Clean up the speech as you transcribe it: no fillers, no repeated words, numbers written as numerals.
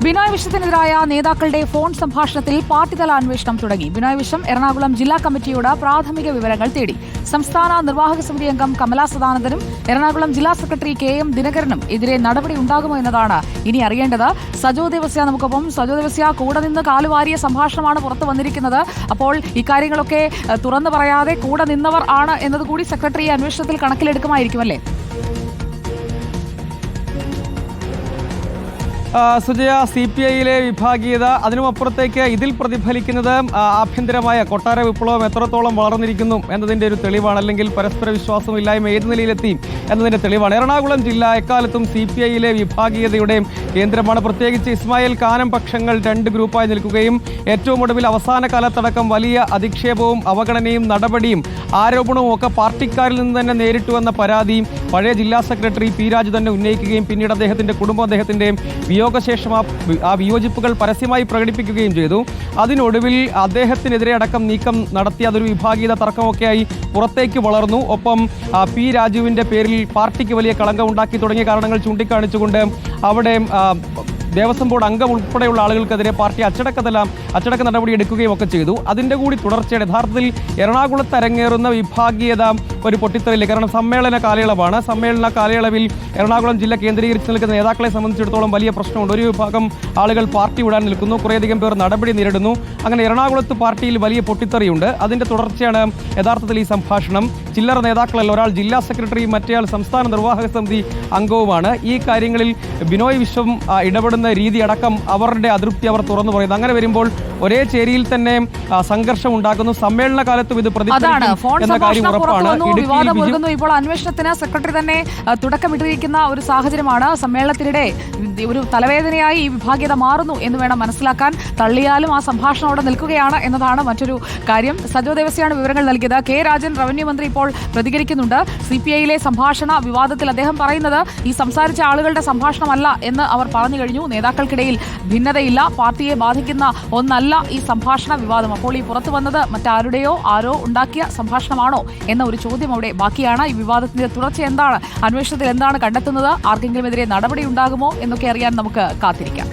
ബിനോയ് വിശ്വത്തിനെതിരായ നേതാക്കളുടെ ഫോൺ സംഭാഷണത്തിൽ പാർട്ടിതല അന്വേഷണം തുടങ്ങി. ബിനോയ് വിശ്വം എറണാകുളം ജില്ലാ കമ്മിറ്റിയോട് പ്രാഥമിക വിവരങ്ങൾ തേടി. സംസ്ഥാന നിർവാഹക സമിതി അംഗം കമലാ സദാനന്ദനും എറണാകുളം ജില്ലാ സെക്രട്ടറി KM ദിനകരനും എതിരെ നടപടി ഉണ്ടാകുമോ എന്നതാണ് ഇനി അറിയേണ്ടത്. സജോ ദേവസ്യ നമുക്കൊപ്പം. സജോ ദേവസ്യ, കൂടെ നിന്ന് കാലുവാരിയ സംഭാഷണമാണ് പുറത്തു വന്നിരിക്കുന്നത്. അപ്പോൾ ഇക്കാര്യങ്ങളൊക്കെ തുറന്നു പറയാതെ കൂടെ നിന്നവർ ആണ് എന്നതുകൂടി സെക്രട്ടറി അന്വേഷണത്തിൽ കണക്കിലെടുക്കുമായിരിക്കുമല്ലേ? സുജയ, CPIയിലെ വിഭാഗീയത, അതിനുമപ്പുറത്തേക്ക് ഇതിൽ പ്രതിഫലിക്കുന്നത് ആഭ്യന്തരമായ കൊട്ടാര വിപ്ലവം എത്രത്തോളം വളർന്നിരിക്കുന്നു എന്നതിൻ്റെ ഒരു തെളിവാണ്. അല്ലെങ്കിൽ പരസ്പര വിശ്വാസമില്ലായ്മ ഏത് നിലയിലെത്തി എന്നതിൻ്റെ തെളിവാണ്. എറണാകുളം ജില്ല എക്കാലത്തും CPIയിലെ വിഭാഗീയതയുടെ കേന്ദ്രമാണ്. പ്രത്യേകിച്ച് ഇസ്മായിൽ കാനം പക്ഷങ്ങൾ രണ്ട് ഗ്രൂപ്പായി നിൽക്കുകയും ഏറ്റവും ഒടുവിൽ അവസാന കാലത്തടക്കം വലിയ അധിക്ഷേപവും അവഗണനയും നടപടിയും ആരോപണവും ഒക്കെ പാർട്ടിക്കാരിൽ നിന്ന് തന്നെ നേരിട്ടു എന്ന പരാതി പഴയ ജില്ലാ സെക്രട്ടറി P രാജു തന്നെ ഉന്നയിക്കുകയും പിന്നീട് അദ്ദേഹത്തിൻ്റെ കുടുംബം അദ്ദേഹത്തിൻ്റെ വിയോഗശേഷം ആ വിയോജിപ്പുകൾ പരസ്യമായി പ്രകടിപ്പിക്കുകയും ചെയ്തു. അതിനൊടുവിൽ അദ്ദേഹത്തിനെതിരെ അടക്കം നീക്കം നടത്തി അതൊരു വിഭാഗീയത തർക്കമൊക്കെയായി പുറത്തേക്ക് വളർന്നു. ഒപ്പം P രാജുവിൻ്റെ പേരിൽ പാർട്ടിക്ക് വലിയ കളങ്കം ഉണ്ടാക്കി തുടങ്ങിയ കാരണങ്ങൾ ചൂണ്ടിക്കാണിച്ചുകൊണ്ട് അവിടെ ദേവസ്വം ബോർഡ് അംഗം ഉൾപ്പെടെയുള്ള ആളുകൾക്കെതിരെ പാർട്ടി അച്ചടക്ക നടപടി എടുക്കുകയും ഒക്കെ ചെയ്തു. അതിൻ്റെ കൂടി തുടർച്ചയാണ് യഥാർത്ഥത്തിൽ എറണാകുളത്ത് അരങ്ങേറുന്ന വിഭാഗീയത ഒരു പൊട്ടിത്തെറിയില്ല. കാരണം സമ്മേളന കാലയളവാണ്. സമ്മേളന കാലയളവിൽ എറണാകുളം ജില്ല കേന്ദ്രീകരിച്ച് നിൽക്കുന്ന നേതാക്കളെ സംബന്ധിച്ചിടത്തോളം വലിയ പ്രശ്നമുണ്ട്. ഒരു വിഭാഗം ആളുകൾ പാർട്ടി വിടാൻ നിൽക്കുന്നു, കുറേയധികം പേർ നടപടി നേരിടുന്നു. അങ്ങനെ എറണാകുളത്ത് പാർട്ടിയിൽ വലിയ പൊട്ടിത്തെറിയുണ്ട്. അതിൻ്റെ തുടർച്ചയാണ് യഥാർത്ഥത്തിൽ ഈ സംഭാഷണം. ചില്ലറ നേതാക്കളല്ല, ഒരാൾ ജില്ലാ സെക്രട്ടറിയും മറ്റേയാൾ സംസ്ഥാന നിർവാഹക സമിതി അംഗവുമാണ്. ഈ കാര്യങ്ങളിൽ ബിനോയ് വിശ്വം ഇടപെടുന്ന രീതി അടക്കം അവരുടെ അതൃപ്തി അവർ തുറന്നു പറയുന്നു. അങ്ങനെ വരുമ്പോൾ ഒരേ ചേരിയിൽ തന്നെ സംഘർഷം ഉണ്ടാക്കുന്നു. സമ്മേളന കാലത്തും ഇത് പ്രതിഫലിക്കും എന്ന കാര്യം ഉറപ്പാണ്. ഇപ്പോൾ അന്വേഷണത്തിന് സെക്രട്ടറി തന്നെ തുടക്കമിട്ടിരിക്കുന്ന ഒരു സാഹചര്യമാണ്. സമ്മേളനത്തിനിടെ ഒരു തലവേദനയായി ഈ വിഭാഗീയത മാറുന്നു എന്ന് വേണം മനസ്സിലാക്കാൻ. തള്ളിയാലും ആ സംഭാഷണം അവിടെ നിൽക്കുകയാണ് എന്നതാണ് മറ്റൊരു കാര്യം. സജോ ദേവസ്യാണ് വിവരങ്ങൾ നൽകിയത്. K രാജൻ റവന്യൂ മന്ത്രി ഇപ്പോൾ പ്രതികരിക്കുന്നുണ്ട്. CPIയിലെ സംഭാഷണ വിവാദത്തിൽ അദ്ദേഹം പറയുന്നത് ഈ സംസാരിച്ച ആളുകളുടെ സംഭാഷണമല്ല എന്ന് അവർ പറഞ്ഞു കഴിഞ്ഞു. നേതാക്കൾക്കിടയിൽ ഭിന്നതയില്ല, പാർട്ടിയെ ബാധിക്കുന്ന ഒന്നല്ല ഈ സംഭാഷണ വിവാദം. അപ്പോൾ ഈ പുറത്തു വന്നത് മറ്റാരുടെയോ ആരോ ഉണ്ടാക്കിയ സംഭാഷണമാണോ എന്ന ഒരു ചോദ്യം അവിടെ ബാക്കിയാണ്. ഈ വിവാദത്തിന്റെ തുടർച്ച എന്താണ്, അന്വേഷണത്തിൽ എന്താണ് കണ്ടെത്തുന്നത്, ആർക്കെങ്കിലും എതിരെ നടപടി ഉണ്ടാകുമോ എന്നൊക്കെ അറിയാൻ നമുക്ക് കാത്തിരിക്കാം.